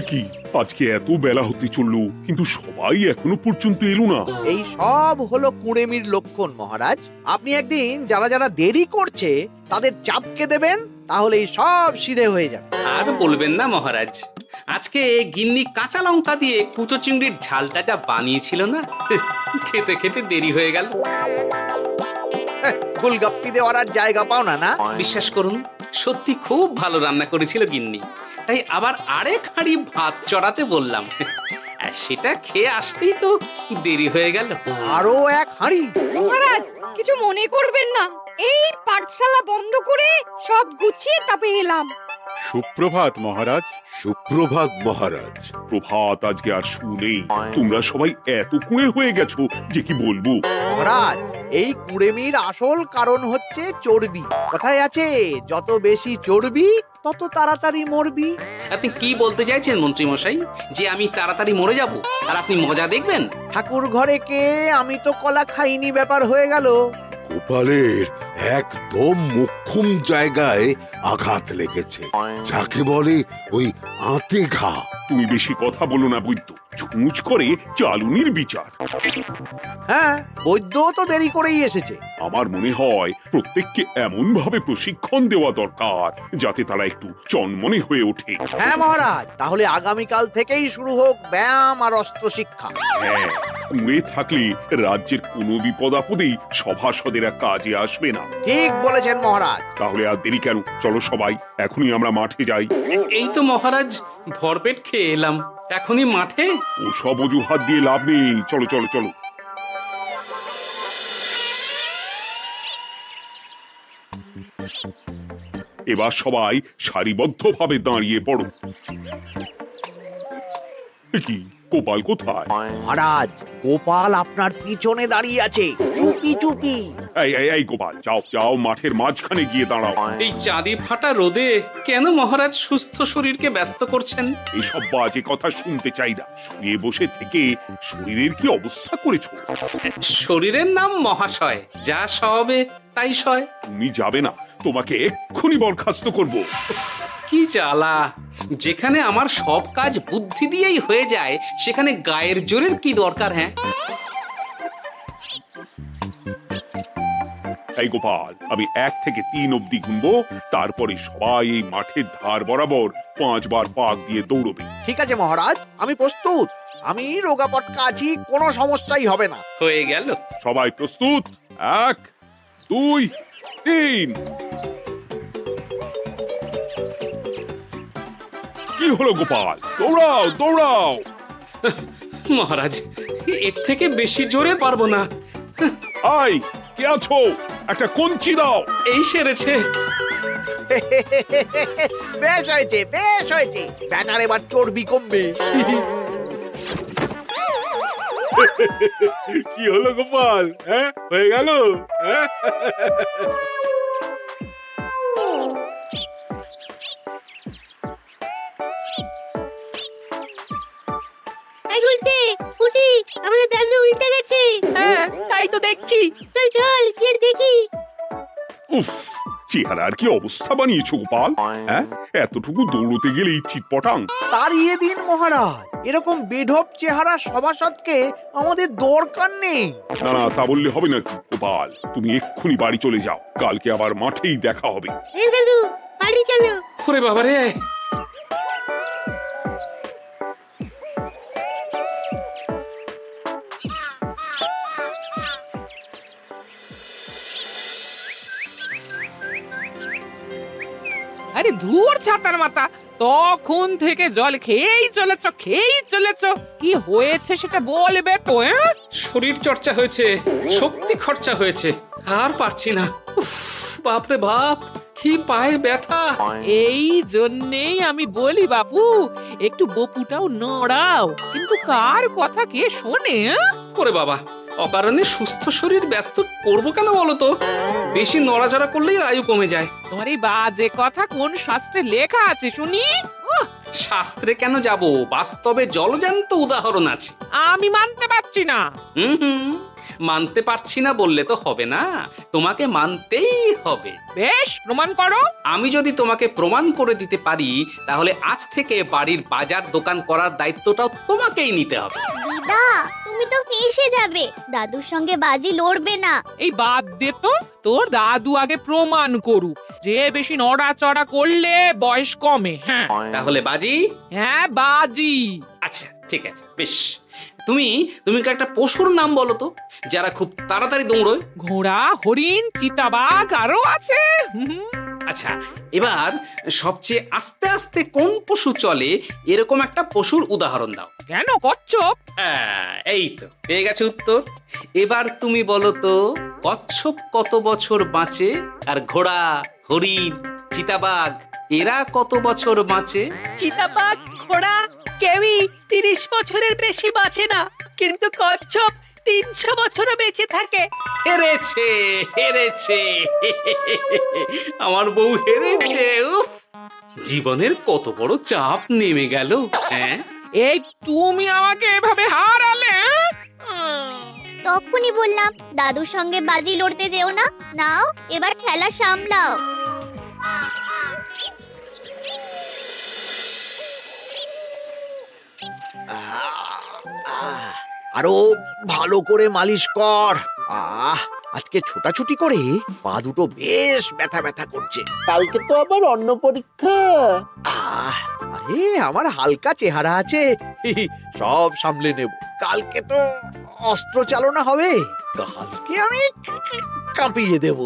কি আজকে এত বেলা হতে চললো কিন্তু সবাই এখনো পর্যন্ত এলো না। এই সব হলো কুড়েমির লক্ষণ মহারাজ। আপনি একদিন যারা যারা দেরি করছে তাদের চাপকে দেবেন, তাহলেই সব সিধে হয়ে যাবে। আর বলবেন না মহারাজ, আজকে গিন্নি কাঁচা লঙ্কা দিয়ে কুচো চিংড়ির ঝালটা যা বানিয়েছিল না, খেতে খেতে দেরি হয়ে গেল। গোলগাপ্পি দেওয়ার আর জায়গা পাও না না? বিশ্বাস করুন, সত্যি খুব ভালো রান্না করেছিল গিন্নি, তাই আবার আরেক হাঁড়ি ভাত চড়াতে বললাম। আর সেটা খেয়ে আসতেই তো দেরি হয়ে গেল। আরো এক হাঁড়ি? মহারাজ কিছু মনে করবেন না, এই পাঠশালা বন্ধ করে সব গুছিয়ে তবে এলাম। সুপ্রভাত মহারাজ। সুপ্রভাত মহারাজ। প্রভাত আজকে আর শুনেই, তোমরা সবাই এত কুঁড়ে হয়ে গেছো যে কি বলবো। মহারাজ, এই কুড়েমির আসল কারণ হচ্ছে চর্বি। কথায় আছে, যত বেশি চর্বি তত তাড়াতাড়ি মরবি। আপনি কি বলতে চাইছেন মন্ত্রী মশাই, যে আমি তাড়াতাড়ি মরে যাব আর আপনি মজা দেখবেন? ঠাকুর ঘরে কে, আমি তো কলা খাইনি ব্যাপার হয়ে গেল। গোপালের একদম মোক্ষম জায়গায় আঘাত লেগেছে, যাকে বলে ওই আঁতে ঘা। তুমি বেশি কথা বলো না বৈদ্য, ছুঁচ করে চালুনির বিচার। হ্যাঁ, বৈদ্য তো দেরি করেই এসেছে। আমার মনে হয় প্রত্যেককে এমন ভাবে প্রশিক্ষণ দেওয়া দরকার যাতে তারা একটু চনমনে হয়ে ওঠে। হ্যাঁ মহারাজ, তাহলে আগামীকাল থেকেই শুরু হোক ব্যায়াম আর অস্ত্র শিক্ষা। হ্যাঁ, কুঁড়ে থাকলে রাজ্যের কোনো বিপদ আপদেই সভাসদেরা কাজে আসবে না। ঠিক বলেছেন মহারাজ। তাহলে আর দেরি কেন, চলো সবাই এখনই আমরা মাঠে যাই। এই তো মহারাজ ভরপেট খেয়ে এলাম, এখনই মাঠে? ও সব অজুহাত দিয়ে লাভ নেই, চলো চলো চলো। এবার সবাই সারিবদ্ধভাবে দাঁড়িয়ে পড়ো। এ কি, গোপাল কোথায়? মহারাজ, গোপাল আপনার পিছনে দাঁড়িয়ে আছে, চুপি চুপি। এই গোপাল, যাও যাও, মাঠের মাঝখানে গিয়ে দাঁড়াও। এই চাঁদি ফাটা রোদে কেন মহারাজ সুস্থ শরীরকে ব্যস্ত করছেন? এইসব বাজে কথা শুনতে চাই না। শুয়ে বসে থেকে শরীরের কি অবস্থা করেছো? শরীরের নাম মহাশয়, যা সবে তাই সয়। তুমি যাবে না, তোমাকে এক্ষুনি বরখাস্ত করব। কি জ্বালা! যেখানে আমার সব কাজ বুদ্ধি দিয়েই হয়ে যায়, সেখানে গায়ের জোরের কি দরকার? হ্যাঁ, এই গোপাল, আমি 1 থেকে 3 অব্দি গুনবো, তারপরে সবাই এই মাঠের ধার বরাবর 5 বার পাক দিয়ে দৌড়বে। ঠিক আছে মহারাজ, আমি প্রস্তুত। আমি রোগাপটকা আছি, কোনো সমস্যাই হবে না। হয়ে গেল। সবাই প্রস্তুত? 1 2 3। কি হলো গোপাল, দৌড়াও দৌড়াও। মহারাজ, এর থেকে বেশি জোরে পারবো না। আই, কে আছো? একটা কঞ্চি দাও। এই সেরেছে। বেশ হয়েছে, বেশ হয়েছে। ব্যাটার এবার চর্বি কমবে। কি হলো গোপাল, হ্যাঁ হয়ে গেল? হ্যাঁ? উল্টে উঠি, আমাদের দাদু উল্টে গেছে। হ্যাঁ, তাই তো দেখছি। চল চল গিয়ে দেখি। উফ, চেহারার কি অবস্থা বানিয়েছো গোপাল, হ্যাঁ? এতটুকু দৌড়তে গেলেই চিটপটাং। তাড়িয়ে দিন মহারাজ, এরকম বেঢপ চেহারা সভাসদকে আমাদের দরকার নেই। না না, তা বললে হবে নাকি গোপাল, তুমি এক্ষুনি বাড়ি চলে যাও, কালকে আবার মাঠেই দেখা হবে। এই দাদু বাড়ি চলো। ওরে বাবারে! আরে ধুর ছাতার মাথা, তখন থেকে জল খেয়েই চলেছ। কি হয়েছে সেটা বলবে তো? শরীর চর্চা হয়েছে, শক্তি খরচা হয়েছে, আর পারছি না। উফ, বাপরে বাপ, কি পায়ে ব্যথা! এই জন্যেই আমি বলি বাপু, একটু বপুটাও নড়াও, কিন্তু কার কথা কে শোনে? ওরে বাবা, অকারণে সুস্থ শরীর ব্যস্ত করবো কেন বলো তো? বেশি নড়াচড়া করলেই আয়ু কমে যায়। তোমার এই বাজে কথা কোন শাস্ত্রে লেখা আছে শুনি? শাস্ত্রে কেন যাব, বাস্তবে জলজান্ত উদাহরণ আছে। আমি মানতে পারছি না। হুম, মানতে পারছি না বললে তো হবে না, তোমাকে মানতেই হবে। বেশ, প্রমাণ করো। আমি যদি তোমাকে প্রমাণ করে দিতে পারি, তাহলে আজ থেকে বাড়ির বাজার দোকান করার দায়িত্বটাও তোমাকেই নিতে হবে। দিদা, তুমি তো ফেঁসে যাবে, দাদুর সঙ্গে বাজি লড়বে না। এই বাদ দে তো, তোর দাদু আগে প্রমাণ করুক যে বেশি নড়াচড়া করলে বয়স কমে। হ্যাঁ তাহলে বাজি? হ্যাঁ, বাজি। আচ্ছা ঠিক আছে, বেশ। তুমি তুমি একটা পশুর নাম বলো তো, যারা খুব তাড়াতাড়ি দৌড়য়। ঘোড়া, হরিণ, চিতাবাঘ আরো আছে। আচ্ছা, এবার সবচেয়ে আস্তে আস্তে কোন পশু চলে এরকম একটা পশুর উদাহরণ দাও। কেন কচ্ছপ? এই তো পেয়ে গেছে উত্তর। এবার তুমি বলো তো, কচ্ছপ কত বছর বাঁচে, আর ঘোড়া, হরিণ, চিতাবাঘ এরা কত বছর বাঁচে? চিতাবাঘ, ঘোড়া কেউই 30 বছরের বেশি বাঁচে না, কিন্তু কচ্ছপ 300 বছরও বেঁচে থাকে। হেরেছে, হেরেছে, আমার বউ হেরেছে। উফ, জীবনের কত বড় চাপ নেমে গেল। হ্যাঁ, এই তুমি আমাকে এভাবে হারালে? তখনই বললাম দাদুর সঙ্গে বাজি লড়তে যেও না। নাও, এবার খেলা সামলাও। আরো ভালো করে মালিশ কর। আজকে ছোটাছুটি করে পা দুটো বেশ ব্যথা ব্যথা করছে। কালকে তো আবার অন্য পরীক্ষা। আরে আমার হালকা চেহারা আছে, সব সামলে নেব। কালকে তো অস্ত্র চালনা হবে, কালকে আমি কাঁপিয়ে দেব।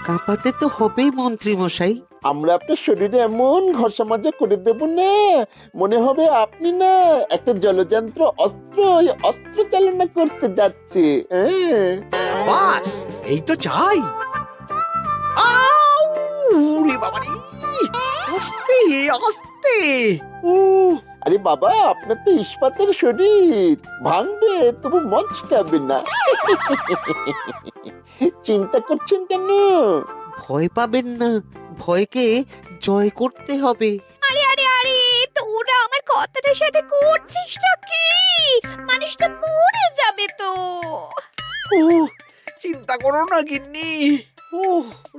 কাঁপাতে তো হবেই মন্ত্রী মশাই। আমরা আপনার শরীরে এমন ঘষা মাজা করে দেব না, মনে হবে আপনি না একটা জলযন্ত্র অস্ত্র অস্ত্র চালনা করতে যাচ্ছে। বাস এই তো চাই। বাবারে, আস্তে আস্তে। আরে বাবা, আপনার তো ইস্পাতের শরীর, ভাঙবে তবু মচকাবে না। চিন্তা করছেন কেন? ভয় পাবেন না, ভয়কে জয় করতে হবে। আরে আরে আরে, তোরা আমার কথাটার সাথে করছিসটা কি? মানুষটা মরে যাবে তো। চিন্তা করো না গিন্নি।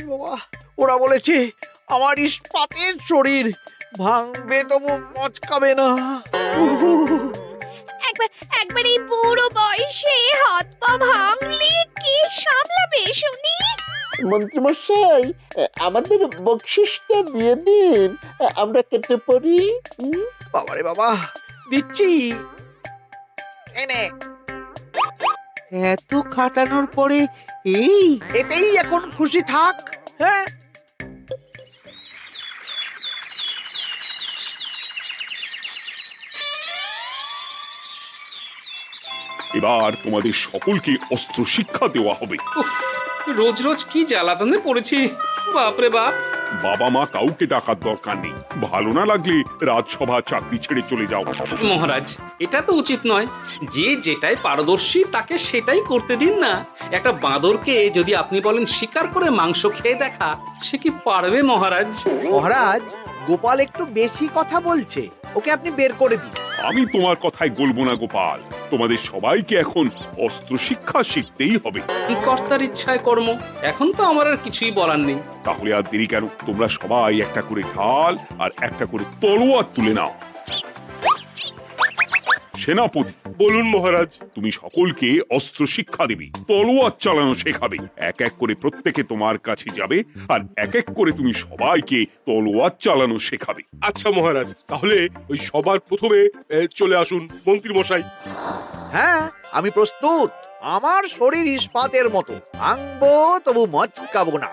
বাবা, ওরা বলেছে আমার ইস্পাতের শরীর, ভাঙবে তবু মচকাবে না। একবার এই বুড়ো বয়সে হাত পা ভাঙলে কি সামলাবে শুনি? মন্ত্রী মশাই, আমাদের বকশিসটা দিয়ে দিন, আমরা কেটে পড়ি। বাবারে বাবা, দিচ্ছি। এনে এত খাটানোর পরে এতেই এখন খুশি থাক। হ্যাঁ, এবার তোমাদের সকলকে অস্ত্র শিক্ষা দেওয়া হবে। উফ, রোজ রোজ কি জ্বালাতনে পড়েছি, বাপরে বাপ। বাবা মা কাউকে ডাকার দরকার নেই, ভালো না লাগলে রাজসভা চাকরি ছেড়ে চলে যাও। মহারাজ, এটা তো উচিত নয়। যে যেটাই পারদর্শী তাকে সেটাই করতে দিন না। একটা বাঁদরকে যদি আপনি বলেন শিকার করে মাংস খেয়ে দেখা, সে কি পারবে মহারাজ? মহারাজ, গোপাল একটু বেশি কথা বলছে, ওকে আপনি বের করে দিন। আমি তোমার কথায় গলবো না গোপাল, তোমাদের সবাইকে এখন অস্ত্র শিক্ষা শিখতেই হবে। কর্তার ইচ্ছায় কর্ম, এখন তো আমার আর কিছুই বলার নেই। তাহলে আর দেরি কেন, তোমরা সবাই একটা করে ঢাল আর একটা করে তলোয়ার তুলে নাও। সেনাপতি, বলুন মহারাজ। তুমি সকলকে অস্ত্র শিক্ষা দেবে, তলোয়ার চালানো শেখাবে। এক এক করে প্রত্যেকে তোমার কাছে যাবে আর এক এক করে তুমি সবাইকে তলোয়ার চালানো শেখাবে। আচ্ছা মহারাজ, তাহলে ওই সবার প্রথমে চলে আসুন মন্ত্রী মশাই। হ্যাঁ, আমি প্রস্তুত। আমার শরীর ইস্পাতের মতো, ভাঙবো তবু মচকাবো না।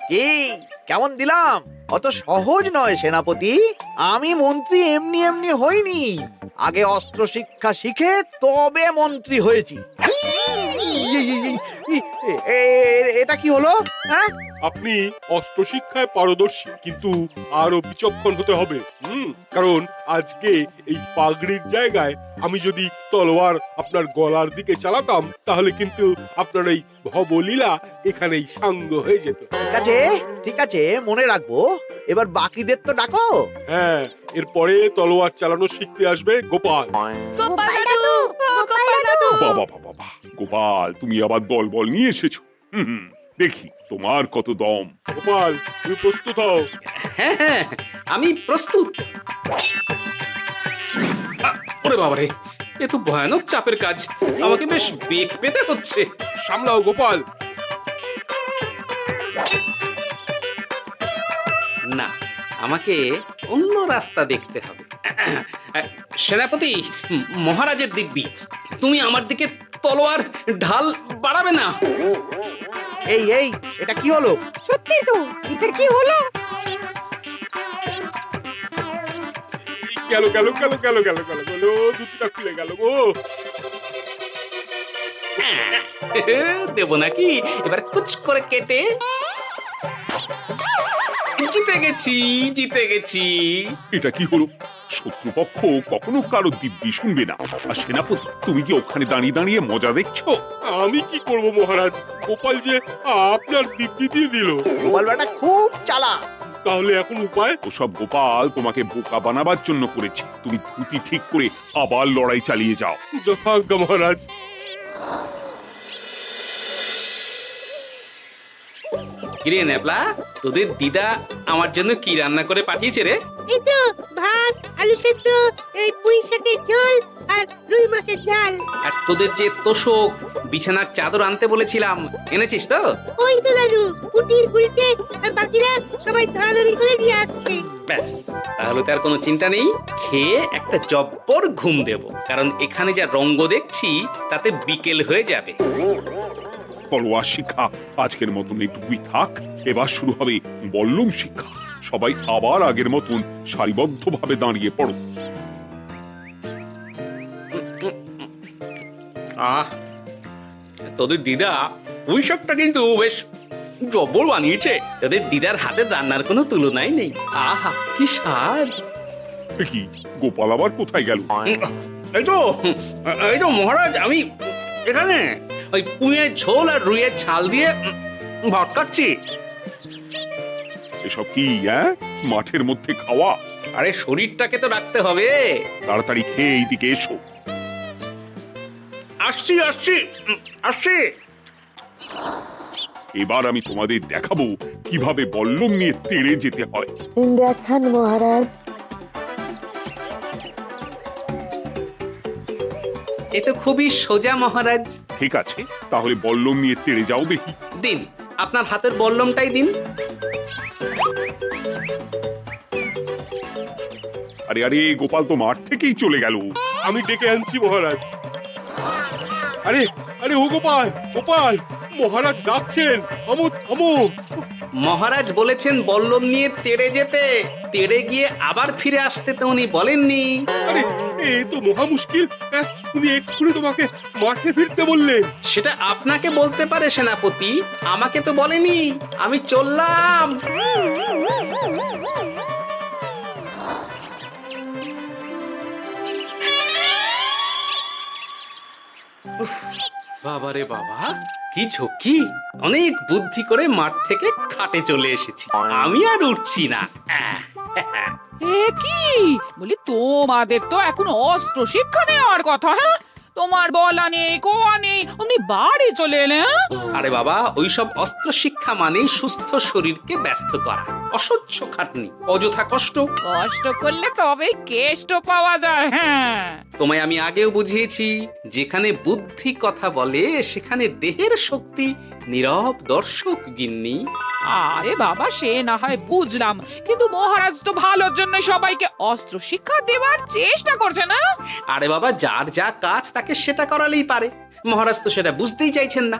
কি কেমন দিলাম? অত সহজ নয় সেনাপতি। আমি মন্ত্রী এমনি এমনি হইনি, আগে অস্ত্র শিক্ষা শিখে তবে মন্ত্রী হয়েছি। এটা কি হলো? হ্যাঁ, আপনি অস্ত্র শিক্ষায় পারদর্শী, কিন্তু আরো বিচক্ষণ হতে হবে। কারণ আজকে এই পাগড়ির জায়গায় আমি যদি তলোয়ার আপনার গলার দিকে চালাতাম, তাহলে কিন্তু আপনার এই ভবলীলা এখানেই সাঙ্গ হয়ে যেত। ঠিক আছে, মনে রাখবো। এবার বাকিদের তো ডাকো। হ্যাঁ, এরপরে তলোয়ার চালানো শিখতে আসবে গোপাল। গোপাল দাদু, গোপাল দাদু। বাবা বাবা বাবা, গোপাল তুমি আবার দল বল নিয়ে এসেছো। দেখি তোমার কত দম। গোপাল, তুমি প্রস্তুত হও। হ্যাঁ হ্যাঁ, আমি প্রস্তুত। ওরে বাবারে, এ তো ভয়ানক চাপের কাজ, আমাকে বেশ বেগ পেতে হচ্ছে। সামলাও গোপাল। না, আমাকে অন্য রাস্তা দেখতে হবে। সেনাপতি, মহারাজের দিব্যি, তুমি আমার দিকে তলোয়ার ঢাল বাড়াবে না। এই এটা কি হলো? সত্যি তো, এটা কি হলো? গেল গেল গেল গেল গেল গেল গেল, দুটোটা খুলে গেল গো। দেব নাকি এবার কুচ করে কেটে? জিতে গেছি, জিতে গেছি। এটা কি হলো? শত্রুপক্ষ কখনো কারো দিব্যি শুনবে না। আর সেনাপতি, তুমি কি ওখানে দাঁড়িয়ে দাঁড়িয়ে মজা দেখছো? আমি কি করব মহারাজ, গোপাল যে আপনার দিব্যি দিয়ে দিল। গোপাল বেটা খুব চালাক। তাহলে এখন উপায়? ওসব গোপাল তোমাকে বোকা বানাবার জন্য করেছে। তুমি ধুতি ঠিক করে আবার লড়াই চালিয়ে যাও। যথাজ্ঞা মহারাজ। কিরে ন্যাপলা, তোদের দিদা আমার জন্য কি রান্না করে পাঠিয়েছে রে? এই তো ভাত, আলু সেদ্ধ, এই পুঁই শাকের ঝোল আর রুই মাছের ঝাল। আর তোদের যে তোষক, বিছানার চাদর আনতে বলেছিলাম, এনেছিস তো? ওই তো দাদু, কুটির গুলটে আর বাকিরা সবাই ধরাধরি করে নিয়ে আসছে। ব্যাস, তাহলে তো আর কোনো চিন্তা নেই। খেয়ে একটা জব্বর ঘুম দেব, কারণ এখানে যা রঙ্গ দেখছি তাতে বিকেল হয়ে যাবে। তলোয়ার শিক্ষা আজকের মতন এইটুকুই থাক। এবার শুরু হবে বল্লম শিক্ষা। সবাই আবার আগের মতন সারিবদ্ধভাবে দাঁড়িয়ে পড়ো। তোদের দিদা ওই সবটা কিন্তু বেশ জব্বর বানিয়েছে। তোদের দিদার হাতের রান্নার কোনো তুলনাই নেই। আহা, কি স্বাদ! কি গোপাল আবার কোথায় গেল? এই তো মহারাজ, আমি এখানে ওই পুঁয়ের ঝোল আর রুইয়ের ছাল দিয়ে ভাত খাচ্ছি। এসব কি মাঠের মধ্যে খাওয়া? আরে শরীরটাকে তো রাখতে হবে। তাড়াতাড়ি খেয়ে এইদিকে এসো। আসছি আসছি আসছি। এবার আমি তোমাদের দেখাবো কিভাবে বল্লম নিয়ে তেড়ে যেতে হয়। দেখান মহারাজ। এ তো খুবই সোজা মহারাজ। ঠিক আছে, তাহলে বল্লম নিয়ে তেড়ে যাও দেখি। দিন, আপনার হাতের বল্লমটাই দিন। আরে আরে, গোপাল তো মাঠ থেকেই চলে গেল। আমি ডেকে আনছি মহারাজ। আরে আরে, ও গোপাল, গোপাল, মহারাজ ডাকছেন। থামো থামো। মহারাজ বলেছেন বল্লম নিয়ে তেড়ে যেতে, তেড়ে গিয়ে আবার ফিরে আসতে তো উনি বলেননি। আরে এ তো মহা মুশকিল। উনি এক্ষুনি তোমাকে মাঠে ফিরতে বললেন। সেটা আপনাকে বলতে পারে সেনাপতি, আমাকে তো বলেনি। আমি চললাম। বাবারে বাবা, কি ঝক্কি! অনেক বুদ্ধি করে মাঠ থেকে খাটে চলে এসেছি। আমি আর উঠছি না। এ কি বলি, তোমাদের তো এখন অস্ত্র শিক্ষা নেওয়ার কথা। হ্যাঁ, তোমার বলা নেই, কোয়া নেই, অমনি বাড়ি চলে এলে। আরে বাবা, ওইসব অস্ত্র শিক্ষা মানেই সুস্থ শরীরকে ব্যস্ত করা, অসহ্য খাটনি, অযথা কষ্ট। কষ্ট করলে তবে কেষ্ট পাওয়া যায়। হ্যাঁ, তোমায় আমি আগেও বুঝিয়েছি, যেখানে বুদ্ধি কথা বলে সেখানে দেহের শক্তি নীরব দর্শক গিন্নি। আরে বাবা, সে না হয় বুঝলাম, কিন্তু মহারাজ তো ভালোর জন্য সবাইকে অস্ত্র শিক্ষা দেওয়ার চেষ্টা করছে না? আরে বাবা, যার যা কাজ তাকে সেটা করালেই পারে। মহারাজ তো সেটা বুঝতেই চাইছেন না।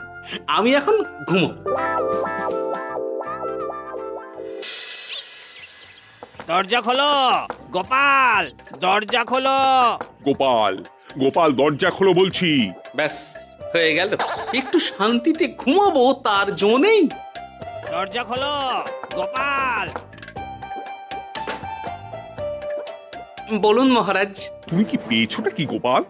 আমি এখন ঘুমো। দরজা খোলো গোপাল, দরজা খোলো। গোপাল, গোপাল, দরজা খোলো বলছি। ব্যাস, হয়ে গেল। একটু শান্তিতে ঘুমাবো তার জো নেই। দরজা খোলো, গোপাল। বলুন মহারাজ। তুমি কি পেয়েছোটা কি গোপাল?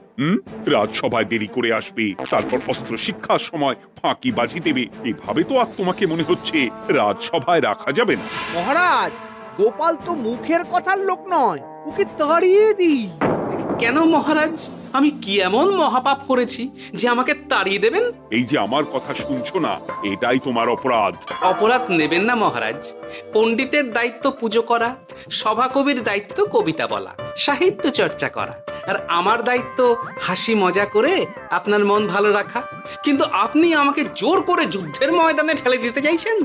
রাজসভায় দেরি করে আসবে, তারপর অস্ত্র শিক্ষার সময় ফাঁকি বাজি দেবে, এভাবে তো আর তোমাকে মনে হচ্ছে রাজসভায় রাখা যাবে না। মহারাজ, গোপাল তো মুখের কথার লোক নয়, ওকে তাড়িয়ে দিই। কেন মহারাজ? আমি কি এমন মহাপাপ করেছি যে আমাকে তাড়িয়ে দেবেন? এই যে আমার কথা শুনছো না, এটাই তোমার অপরাধ। অপরাধ নেবেন না মহারাজ। পণ্ডিতের দায়িত্ব পুজো করা, সভাকবির দায়িত্ব কবিতা বলা, সাহিত্য চর্চা করা, আর আমার দায়িত্ব হাসি মজা করে আপনার মন ভালো রাখা। কিন্তু আপনি আমাকে জোর করে যুদ্ধের ময়দানে ঠেলে দিতে চাইছেন।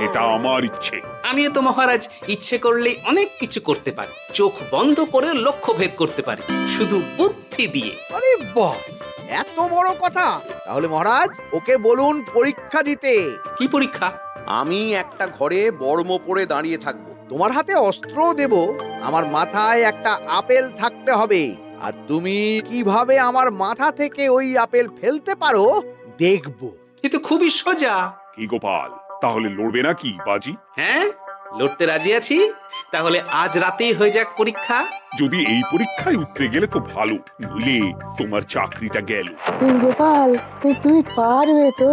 এটা আমার ইচ্ছে। আমিও তো মহারাজ ইচ্ছে করলেই অনেক কিছু করতে পারি। চোখ বন্ধ করে লক্ষ্য ভেদ করতে পারি, শুধু বুদ্ধি দিয়ে। আরে বাহ, এত বড় কথা! তাহলে মহারাজ, ওকে বলুন পরীক্ষা দিতে। কি পরীক্ষা? আমি একটা ঘরে বর্ম পরে দাঁড়িয়ে থাকবো, তোমার হাতে অস্ত্র দেব, আমার মাথায় একটা আপেল থাকতে হবে, আর তুমি কিভাবে আমার মাথা থেকে ওই আপেল ফেলতে পারো দেখবো। এ তো খুবই সোজা। কি গোপাল, তাহলে লড়বে নাকি বাজি? হ্যাঁ, লড়তে রাজি আছি। তাহলে আজ রাতেই হয়ে যাক পরীক্ষা। যদি এই পরীক্ষায় উতরে গেলে তো ভালো, নইলে তোমার চাকরিটা গেল। গোপাল, তুমি পারবে তো?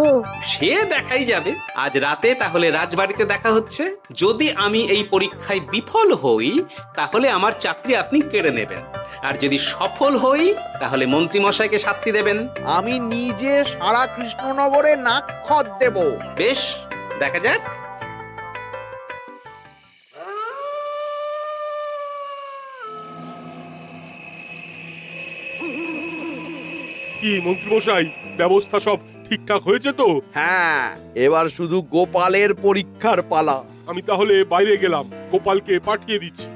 সে দেখাই যাবে আজ রাতে। তাহলে রাজবাড়িতে দেখা হচ্ছে। যদি আমি এই পরীক্ষায় বিফল হই, তাহলে আমার চাকরি আপনি কেড়ে নেবেন, আর যদি সফল হই তাহলে মন্ত্রী মশাইকে শাস্তি দেবেন। আমি নিজে সারা কৃষ্ণনগরে নাক্ষত দেব। বেশ, দেখা যাক। কি মন্ত্রীমশাই, ব্যবস্থা সব ঠিকঠাক হয়েছে তো? হ্যাঁ, এবার শুধু গোপালের পরীক্ষার পালা। আমি তাহলে বাইরে গেলাম, গোপালকে পাঠিয়ে দিচ্ছি।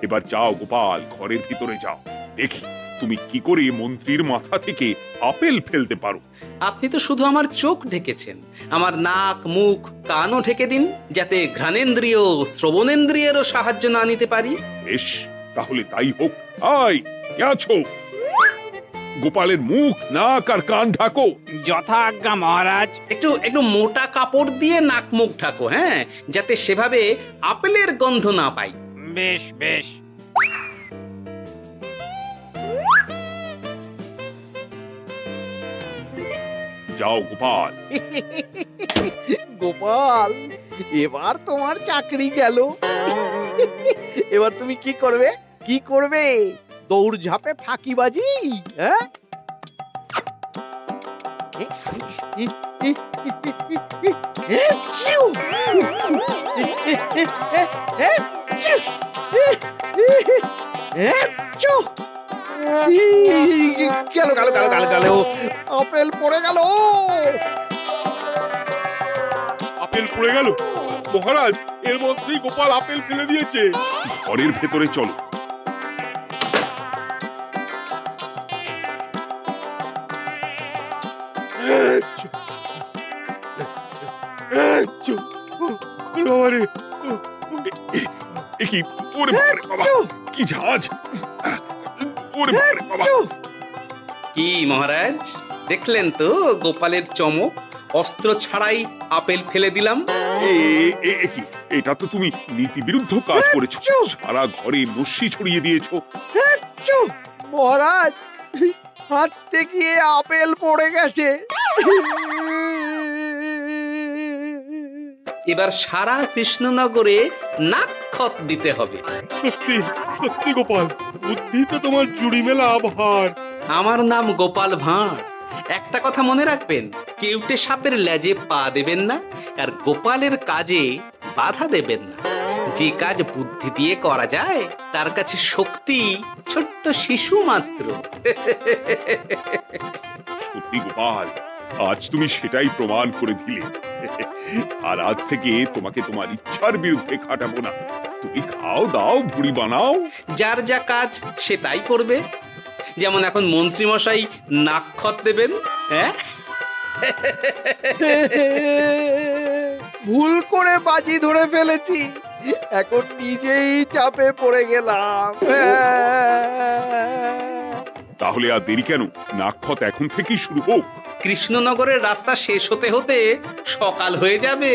এবার যাও গোপাল, ঘরের ভিতরে যাও, দেখি তুমি কি করে মন্ত্রীর মাথা থেকে আপেল ফেলতে পারো। আপনি তো শুধু আমার চোখ ঢেকেছেন, আমার নাক, মুখ, কানও ঢেকে দিন, যাতে ঘ্রাণেন্দ্রিয়, শ্রবণেন্দ্রিয়েরও সাহায্য না নিতে পারি। বেশ, তাহলে তাই হোক। আয়, কে আছো? গোপালের মুখ, নাক আর কান ঢাকো। যথা আজ্ঞা মহারাজ। একটু একটু মোটা কাপড় দিয়ে নাক মুখ ঢাকো, হ্যাঁ, যাতে সেভাবে আপেলের গন্ধ না পাই। বেশ বেশ। যাও গোপাল। গোপাল, এবার তোমার চাকরি গেল। এবার তুমি কি করবে? কি করবে? দৌড় ঝাঁপে ফাঁকিবাজি? হ্যাঁ, গেল গেল গেল গেল গেল, আপেল পড়ে গেল। আপেল পড়ে গেল? মহারাজ, এর মধ্যেই গোপাল আপেল ফেলে দিয়েছে। ঘরের ভেতরে চলো। কি ওরে বাবা, কি ঝাঁজ! ওরে বাবা! কি মহারাজ, দেখলেন তো গোপালের চমক? অস্ত্র ছাড়াই আপেল ফেলে দিলাম। কি, এটা তো তুমি নীতি বিরুদ্ধ কাজ করেছো। সারা ঘরে নস্যি ছড়িয়ে দিয়েছো। মহারাজ, হাঁটতে গিয়ে আপেল পড়ে গেছে। এবার সারা কৃষ্ণনগরে নাক্ষত দিতে হবে। সত্যি সত্যি গোপাল, বুদ্ধিতে তোমার জুড়ি মেলা ভার। আমার নাম গোপাল ভাঁড়। একটা কথা মনে রাখবেন, কেউটে সাপের লেজে পা দেবেন না, আর গোপালের কাজে বাধা দেবেন না। যে কাজ বুদ্ধি দিয়ে করা যায়, তার কাছে শক্তি ছোট্ট শিশু মাত্র। সত্যি গোপাল, আজ তুমি সেটাই প্রমাণ করে দিলে। আর আজ থেকে তোমাকে তোমার ইচ্ছার বিরুদ্ধে খাটাবো না। তুমি খাও দাও, ভুড়ি বানাও। যার যা কাজ সে তাই করবে। যেমন এখন মন্ত্রী মশাই নাক্ষত দেবেন। হ্যাঁ, ভুল করে বাজি ধরে ফেলেছি, এখন নিজেই চাপে পড়ে গেলাম। তাহলে আর দেরি কেন? নাক্ষত এখন থেকেই শুরু হোক। কৃষ্ণনগরের রাস্তা শেষ হতে হতে সকাল হয়ে যাবে।